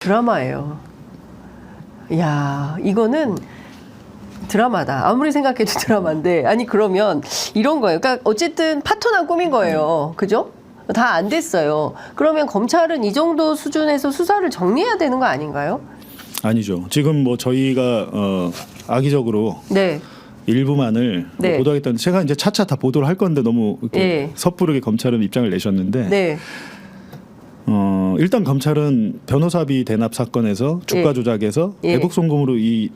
드라마예요. 야, 이거는 드라마다. 아무리 생각해도 드라마인데. 아니 그러면 이런 거예요. 그러니까 어쨌든 파토난 꿈인 거예요. 그죠? 다 안 됐어요. 그러면 검찰은 이 정도 수준에서 수사를 정리해야 되는 거 아닌가요? 아니죠. 지금 뭐 저희가 악의적으로 네. 일부만을 네. 보도하겠다는, 제가 이제 차차 다 보도를 할 건데 너무 이렇게 네. 섣부르게 검찰은 입장을 내셨는데 네. 일단 검찰은 변호사비 대납 사건에서 주가 조작에서 예. 대북 송금으로 이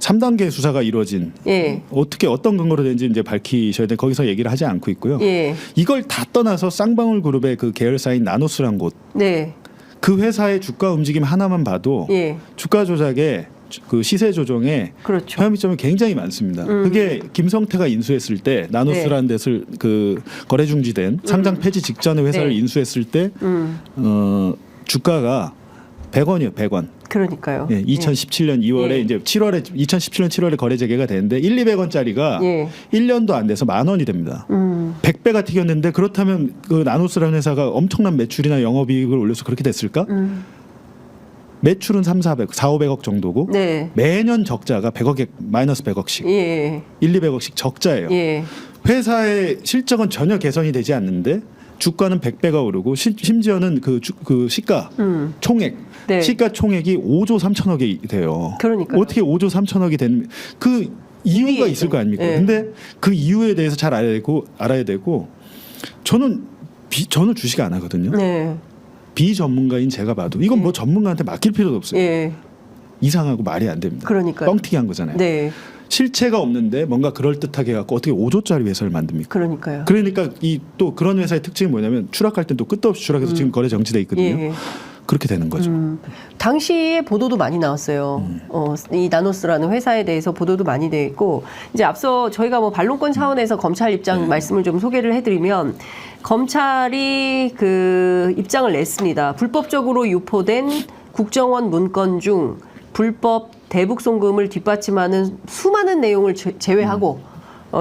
3단계 수사가 이루어진, 예. 어떻게 어떤 근거로 된지 이제 밝히셔야 돼. 거기서 얘기를 하지 않고 있고요. 예. 이걸 다 떠나서 쌍방울 그룹의 그 계열사인 나노스란 곳, 네. 그 회사의 주가 움직임 하나만 봐도 예. 주가 조작에 그 시세 조정에 그렇죠. 혐의점이 굉장히 많습니다. 그게 김성태가 인수했을 때 나노스라는 데를 그 거래 중지된 상장 폐지 직전에 회사를 네. 인수했을 때 주가가 100원이요, 100원. 그러니까요. 예, 2017년 2월에 예. 이제 2017년 7월에 거래 재개가 되는데 200원짜리가 예. 1년도 안 돼서 10,000원이 됩니다. 100배가 튀겼는데, 그렇다면 그 나노스라는 회사가 엄청난 매출이나 영업이익을 올려서 그렇게 됐을까? 매출은 4,500억 정도고 네. 매년 적자가 100억에 마이너스 100억씩, 예. 1,200억씩 적자예요. 예. 회사의 실적은 전혀 개선이 되지 않는데 주가는 100배가 오르고 심지어는 그 시가 총액, 네. 시가 총액이 5조 3천억이 돼요. 그러니까요. 어떻게 5조 3천억이 되는 그 이유가 있을 거 아닙니까? 네. 근데 그 이유에 대해서 잘 알아야 되고 저는 주식 안 하거든요. 네. 비전문가인 제가 봐도 이건 뭐 전문가한테 맡길 필요도 없어요. 예. 이상하고 말이 안 됩니다. 그러니까요. 뻥튀기 한 거잖아요. 네. 실체가 없는데 뭔가 그럴듯하게 갖고 어떻게 5조짜리 회사를 만듭니까? 그러니까요. 그러니까 이 또 그런 회사의 특징이 뭐냐면 추락할 땐 또 끝도 없이 추락해서 지금 거래 정지돼 있거든요. 예. 그렇게 되는 거죠. 당시에 보도도 많이 나왔어요. 이 나노스라는 회사에 대해서 보도도 많이 돼 있고, 이제 앞서 저희가 뭐 반론권 차원에서 검찰 입장 말씀을 좀 소개를 해드리면, 검찰이 그 입장을 냈습니다. 불법적으로 유포된 국정원 문건 중 불법 대북 송금을 뒷받침하는 수많은 내용을 제외하고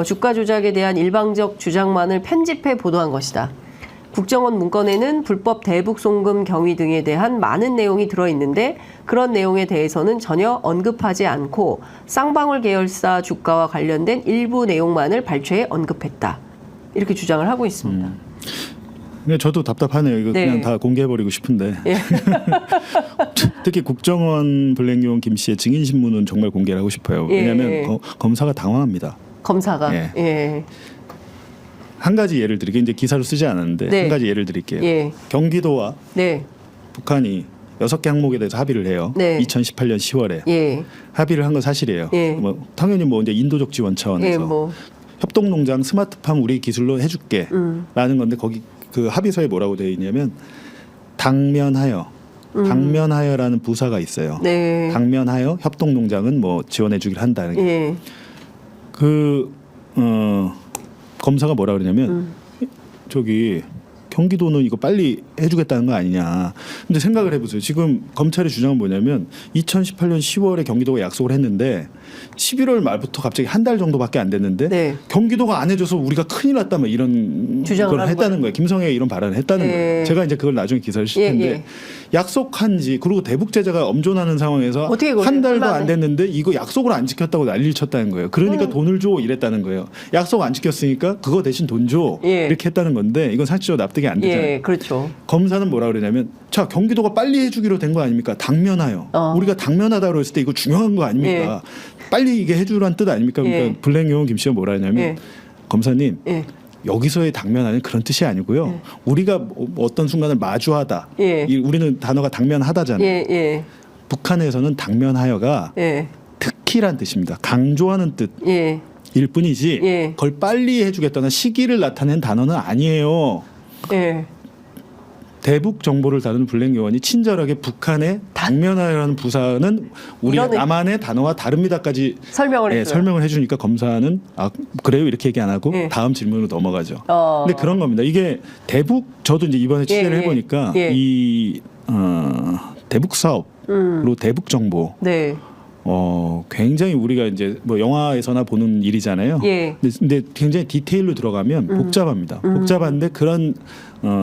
주가 조작에 대한 일방적 주장만을 편집해 보도한 것이다. 국정원 문건에는 불법 대북 송금 경위 등에 대한 많은 내용이 들어있는데 그런 내용에 대해서는 전혀 언급하지 않고 쌍방울 계열사 주가와 관련된 일부 내용만을 발췌해 언급했다. 이렇게 주장을 하고 있습니다. 근데 저도 답답하네요. 이거 네. 그냥 다 공개해버리고 싶은데. 예. 특히 국정원 블랙요원 김 씨의 증인 신문은 정말 공개를 하고 싶어요. 예. 왜냐하면 검사가 당황합니다. 검사가. 예. 예. 한 가지 예를 드릴게요. 이제 기사로 쓰지 않았는데 네. 한 가지 예를 드릴게요. 예. 경기도와 네. 북한이 6개 항목에 대해서 합의를 해요. 네. 2018년 10월에 예. 합의를 한 건 사실이에요. 예. 뭐 당연히 뭐 이제 인도적 지원 차원에서 예. 뭐. 협동농장 스마트팜 우리 기술로 해줄게라는 건데, 거기 그 합의서에 뭐라고 되어 있냐면 당면하여라는 부사가 있어요. 네. 당면하여 협동농장은 뭐 지원해주기를 한다는 게. 예. 검사가 뭐라 그러냐면 저기 경기도는 이거 빨리 해주겠다는 거 아니냐. 근데 생각을 해보세요. 지금 검찰의 주장은 뭐냐면 2018년 10월에 경기도가 약속을 했는데 11월 말부터 갑자기 한 달 정도밖에 안 됐는데 네. 경기도가 안 해줘서 우리가 큰일 났다 뭐 이런 주장을 걸 했다는 거예요. 김성애가 이런 발언을 했다는 예. 거예요. 제가 이제 그걸 나중에 기사를 쓸 예, 텐데 예. 약속한 지, 그리고 대북 제재가 엄존하는 상황에서 어떻게 그걸 한 달도 얼마나 안 됐는데 이거 약속을 안 지켰다고 난리를 쳤다는 거예요. 그러니까 돈을 줘 이랬다는 거예요. 약속 안 지켰으니까 그거 대신 돈 줘 예. 이렇게 했다는 건데 이건 사실적으로 납득이 안 되잖아요. 예. 그렇죠. 검사는 뭐라 그러냐면, 자, 경기도가 빨리 해주기로 된 거 아닙니까? 당면하여. 우리가 당면하다고 했을 때 이거 중요한 거 아닙니까? 빨리 이게 해주란 뜻 아닙니까? 그러니까 예. 블랙요원 김 씨가 뭐라 하냐면, 예. 검사님, 예. 여기서의 당면하는 그런 뜻이 아니고요. 우리가 어떤 순간을 마주하다. 예. 우리는 단어가 당면하다잖아요. 예. 예. 북한에서는 당면하여가 예. 특히란 뜻입니다. 강조하는 뜻. 예. 일 뿐이지 예. 그걸 빨리 해주겠다는 시기를 나타낸 단어는 아니에요. 예. 대북 정보를 다루는 블랙요원이 친절하게 북한의 당면하여라는 부사는 우리 이런 남한의 단어와 다릅니다까지 설명을 했어요. 설명을 해주니까 검사는 아 그래요 이렇게 얘기 안 하고 예. 다음 질문으로 넘어가죠. 어. 근데 그런 겁니다. 이게 대북, 저도 이제 이번에 취재를 예, 예. 해보니까 예. 이 대북 사업으로 대북 정보 네. 굉장히 우리가 이제 뭐 영화에서나 보는 일이잖아요. 예. 근데 굉장히 디테일로 들어가면 복잡합니다. 복잡한데 그런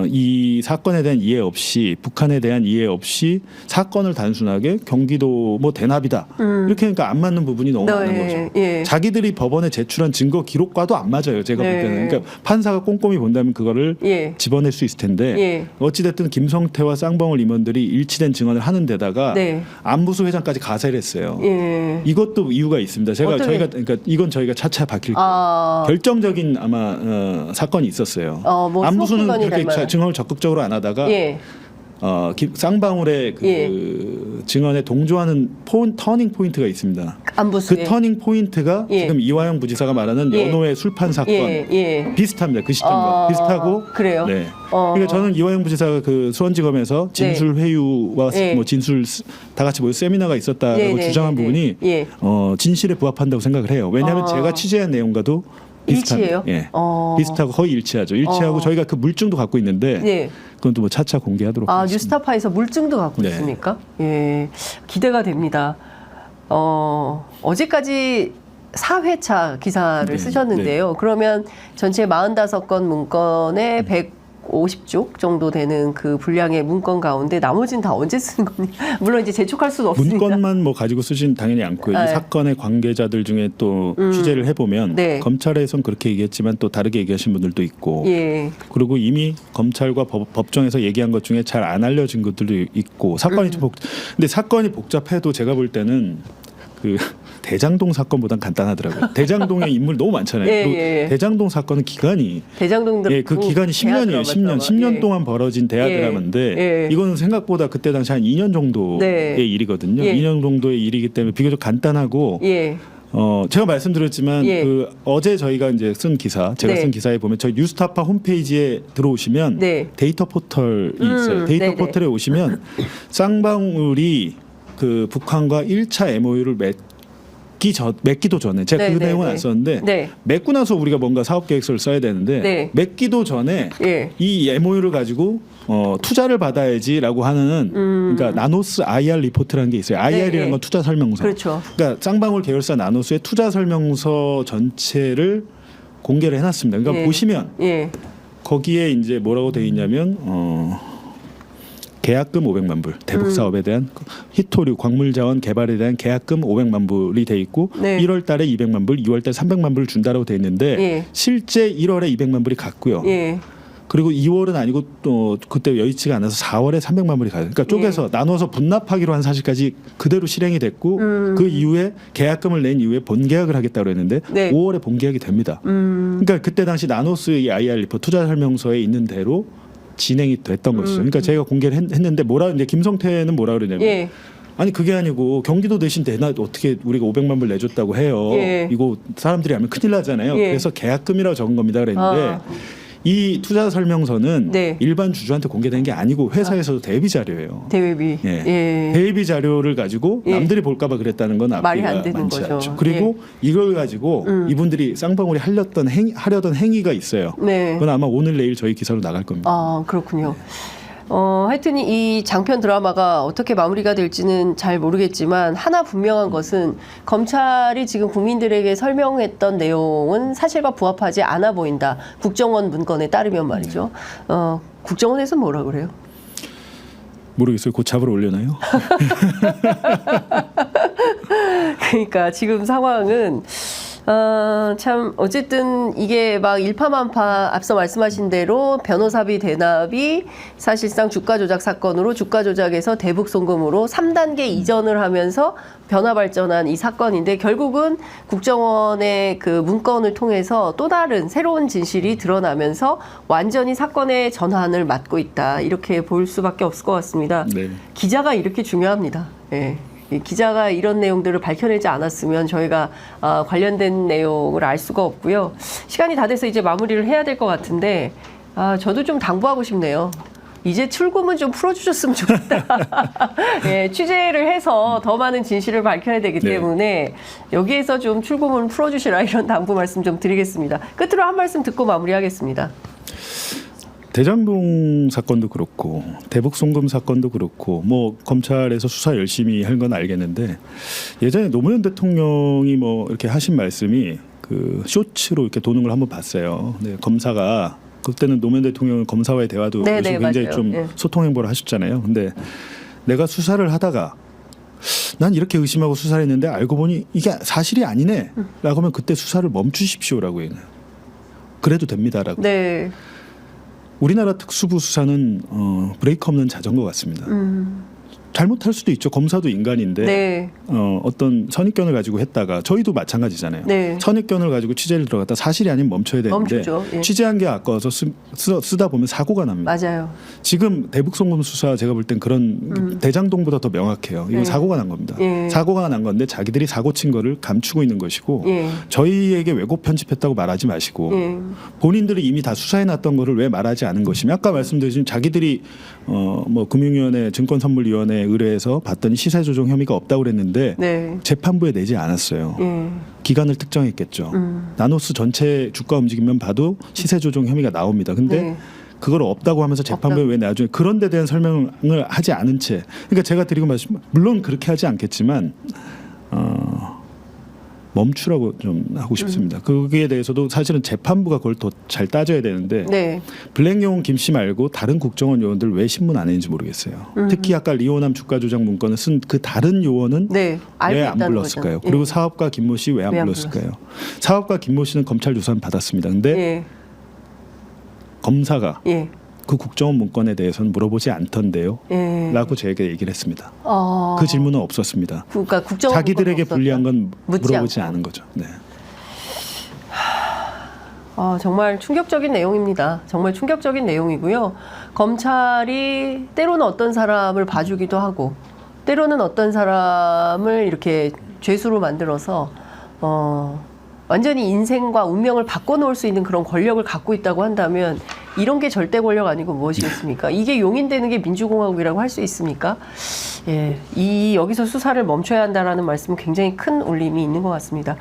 이 사건에 대한 이해 없이 북한에 대한 이해 없이 사건을 단순하게 경기도 뭐 대납이다 이렇게 하니까 안 맞는 부분이 너무 많은 거죠. 예. 자기들이 법원에 제출한 증거 기록과도 안 맞아요. 제가 볼 때는. 그러니까 판사가 꼼꼼히 본다면 그거를 예. 집어낼 수 있을 텐데 예. 어찌됐든 김성태와 쌍방울 임원들이 일치된 증언을 하는 데다가 네. 안부수 회장까지 가세를 했어요. 예. 이것도 이유가 있습니다. 어떻게? 저희가 그러니까 이건 저희가 차차 밝힐 아. 결정적인 아마 사건이 있었어요. 뭐 안부수는 수업기관이 그렇게 될 만한. 증언을 적극적으로 안 하다가 예. 쌍방울의 그 증언에 동조하는 터닝 포인트가 있습니다. 안부수에. 그 터닝 포인트가 예. 지금 이화영 부지사가 말하는 예. 연호의 술판 사건 예. 비슷합니다. 그 시점과 비슷하고 그래요? 네. 그러니까 저는 이화영 부지사가 그 수원지검에서 진술 회유와 예. 뭐 진술 다 같이 모여 세미나가 있었다고 주장한 부분이 예. 진실에 부합한다고 생각을 해요. 왜냐하면 제가 취재한 내용과도 일치해요? 예. 비슷하고 거의 일치하죠. 일치하고 저희가 그 물증도 갖고 있는데 예. 그건 또 뭐 차차 공개하도록 하겠습니다. 뉴스타파에서 물증도 갖고 네. 있습니까? 예. 기대가 됩니다. 어제까지 4회차 기사를 네. 쓰셨는데요. 그러면 전체 45건 문건에 150쪽 정도 되는 그 분량의 문건 가운데 나머지는 다 언제 쓴 겁니까? 물론 이제 재촉할 수는 없으니까. 문건만 뭐 가지고 쓰진 당연히 않고요. 네. 이 사건의 관계자들 중에 또 취재를 해보면 네. 검찰에선 그렇게 얘기했지만 또 다르게 얘기하신 분들도 있고 예. 그리고 이미 검찰과 법정에서 얘기한 것 중에 잘 안 알려진 것들도 있고 사건이 좀 근데 사건이 복잡해도 제가 볼 때는 그 대장동 사건보단 간단하더라고요. 대장동에 인물 너무 많잖아요. 예, 그리고 예. 대장동 사건은 기간이 대장동들 그 기간이 10년이에요. 10년 동안 벌어진 대하 예. 드라마인데 예. 이거는 생각보다 그때 당시 한 2년 정도의 네. 일이거든요. 예. 2년 정도의 일이기 때문에 비교적 간단하고 예. 제가 말씀드렸지만 예. 그 어제 저희가 이제 쓴 기사, 제가 네. 쓴 기사에 보면 저희 뉴스타파 홈페이지에 들어오시면 네. 데이터 포털이 있어요. 데이터 네네. 포털에 오시면 쌍방울이 그 북한과 1차 MOU를 맺기도 전에 제가 그 네네네. 내용은 안 썼는데 네. 맺고 나서 우리가 뭔가 사업 계획서를 써야 되는데 네. 맺기도 전에 예. 이 MOU를 가지고 투자를 받아야지라고 하는 그러니까 나노스 IR 리포트라는 게 있어요. IR이라는 네. 건 투자 설명서. 그렇죠. 그러니까 쌍방울 계열사 나노스의 투자 설명서 전체를 공개를 해놨습니다. 그러니까 예. 보시면 예. 거기에 이제 뭐라고 돼 있냐면 계약금 500만 불, 대북 사업에 대한 히토류 광물자원 개발에 대한 계약금 500만 불이 돼 있고 네. 1월 달에 200만 불, 2월 달에 300만 불을 준다라고 돼 있는데 예. 실제 1월에 200만 불이 갔고요. 예. 그리고 2월은 아니고 또 그때 여의치가 않아서 4월에 300만 불이 가요. 그러니까 쪼개서 나눠서 분납하기로 한 사실까지 그대로 실행이 됐고 그 이후에 계약금을 낸 이후에 본계약을 하겠다고 했는데 네. 5월에 본계약이 됩니다. 그러니까 그때 당시 나노스의 IR 리포트 투자 설명서에 있는 대로 진행이 됐던 것이죠. 그러니까 제가 공개를 했는데 이제 김성태는 뭐라 그러냐면 예. 아니 그게 아니고 경기도 대신 대낮 어떻게 우리가 500만 불 내줬다고 해요. 예. 이거 사람들이 알면 큰일 나잖아요. 예. 그래서 계약금이라고 적은 겁니다 그랬는데 이 투자 설명서는 네. 일반 주주한테 공개된 게 아니고 회사에서도 대비 자료예요. 대외비. 예. 예. 대비 자료를 가지고 예. 남들이 볼까봐 그랬다는 건 말이 앞뒤가 안 되는 많지 거죠. 않죠. 그리고 이걸 가지고 이분들이 쌍방울이 하려던 행위가 있어요. 네. 그건 아마 오늘 내일 저희 기사로 나갈 겁니다. 아, 그렇군요. 하여튼 이 장편 드라마가 어떻게 마무리가 될지는 잘 모르겠지만 하나 분명한 것은 검찰이 지금 국민들에게 설명했던 내용은 사실과 부합하지 않아 보인다. 국정원 문건에 따르면 말이죠. 국정원에서 뭐라 그래요? 모르겠어요. 곧 잡으러 올려나요? 그러니까 지금 상황은 참 어쨌든 이게 막 일파만파 앞서 말씀하신 대로 변호사비 대납이 사실상 주가 조작 사건으로 주가 조작에서 대북 송금으로 3단계 이전을 하면서 변화 발전한 이 사건인데 결국은 국정원의 그 문건을 통해서 또 다른 새로운 진실이 드러나면서 완전히 사건의 전환을 맞고 있다. 이렇게 볼 수밖에 없을 것 같습니다. 네. 기자가 이렇게 중요합니다. 예. 이 기자가 이런 내용들을 밝혀내지 않았으면 저희가 관련된 내용을 알 수가 없고요. 시간이 다 돼서 이제 마무리를 해야 될 것 같은데 저도 좀 당부하고 싶네요. 이제 출구문 좀 풀어주셨으면 좋겠다. 예, 취재를 해서 더 많은 진실을 밝혀야 되기 때문에 여기에서 좀 출구문 풀어주시라 이런 당부 말씀 좀 드리겠습니다. 끝으로 한 말씀 듣고 마무리하겠습니다. 대장동 사건도 그렇고 대북 송금 사건도 그렇고 뭐 검찰에서 수사 열심히 한 건 알겠는데 예전에 노무현 대통령이 뭐 이렇게 하신 말씀이 그 쇼츠로 이렇게 도는 걸 한번 봤어요. 네, 검사가 그때는 노무현 대통령은 검사와의 대화도 네, 요즘 네, 굉장히 맞아요. 좀 예. 소통 행보를 하셨잖아요. 근데 내가 수사를 하다가 난 이렇게 의심하고 수사를 했는데 알고 보니 이게 사실이 아니네 라고 하면 그때 수사를 멈추십시오라고 해요. 그래도 됩니다라고. 네. 우리나라 특수부 수사는 브레이크 없는 자전거 같습니다. 잘못할 수도 있죠. 검사도 인간인데 네. 어떤 선입견을 가지고 했다가 저희도 마찬가지잖아요. 네. 선입견을 가지고 취재를 들어갔다 사실이 아니면 멈춰야 되는데 멈추죠. 예. 취재한 게 아까워서 쓰다 보면 사고가 납니다. 맞아요. 지금 대북송금 수사 제가 볼 땐 그런 대장동보다 더 명확해요. 이건 네. 사고가 난 겁니다. 예. 사고가 난 건데 자기들이 사고 친 거를 감추고 있는 것이고 예. 저희에게 왜곡 편집했다고 말하지 마시고 예. 본인들이 이미 다 수사해 놨던 거를 왜 말하지 않은 것이며 아까 말씀드린 자기들이 뭐 금융위원회 증권선물위원회 의뢰해서 봤더니 시세조정 혐의가 없다고 그랬는데 네. 재판부에 내지 않았어요. 예. 기간을 특정했겠죠. 나노스 전체 주가 움직임만 봐도 시세조정 혐의가 나옵니다. 근데 네. 그걸 없다고 하면서 재판부에 왜 나중에 그런 데 대한 설명을 하지 않은 채 그러니까 제가 드리고 말씀 물론 그렇게 하지 않겠지만 멈추라고 좀 하고 싶습니다. 거기에 대해서도 사실은 재판부가 그걸 더 잘 따져야 되는데 네. 블랙용은 김 씨 말고 다른 국정원 요원들 왜 신문 안 했는지 모르겠어요. 특히 아까 리오남 주가 조작 문건을 쓴 그 다른 요원은 네. 알고 왜 안 있다는 불렀을까요? 거죠. 그리고 사업가 김모 씨 왜 안 왜안 불렀을까요? 사업가 김모 씨는 검찰 조사는 받았습니다. 근데 예. 검사가 예. 그 국정원 문건에 대해서는 물어보지 않던데요. 예. 라고 저에게 얘기를 했습니다. 어. 그 질문은 없었습니다. 그러니까 국정원 자기들에게 문건도 불리한 건 묻지 물어보지 않고. 않은 거죠. 네. 정말 충격적인 내용입니다. 정말 충격적인 내용이고요. 검찰이 때로는 어떤 사람을 봐주기도 하고, 때로는 어떤 사람을 이렇게 죄수로 만들어서 완전히 인생과 운명을 바꿔놓을 수 있는 그런 권력을 갖고 있다고 한다면 이런 게 절대 권력 아니고 무엇이겠습니까? 이게 용인되는 게 민주공화국이라고 할 수 있습니까? 예, 여기서 수사를 멈춰야 한다라는 말씀은 굉장히 큰 울림이 있는 것 같습니다.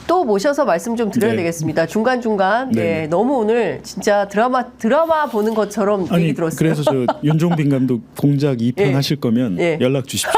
또 모셔서 말씀 좀 드려야 네. 되겠습니다. 중간중간 네. 예, 너무 오늘 진짜 드라마 보는 것처럼 얘기 아니 들었어요. 그래서 저 윤종빈 감독 공작 2편 예. 하실 거면 예. 연락 주십시오.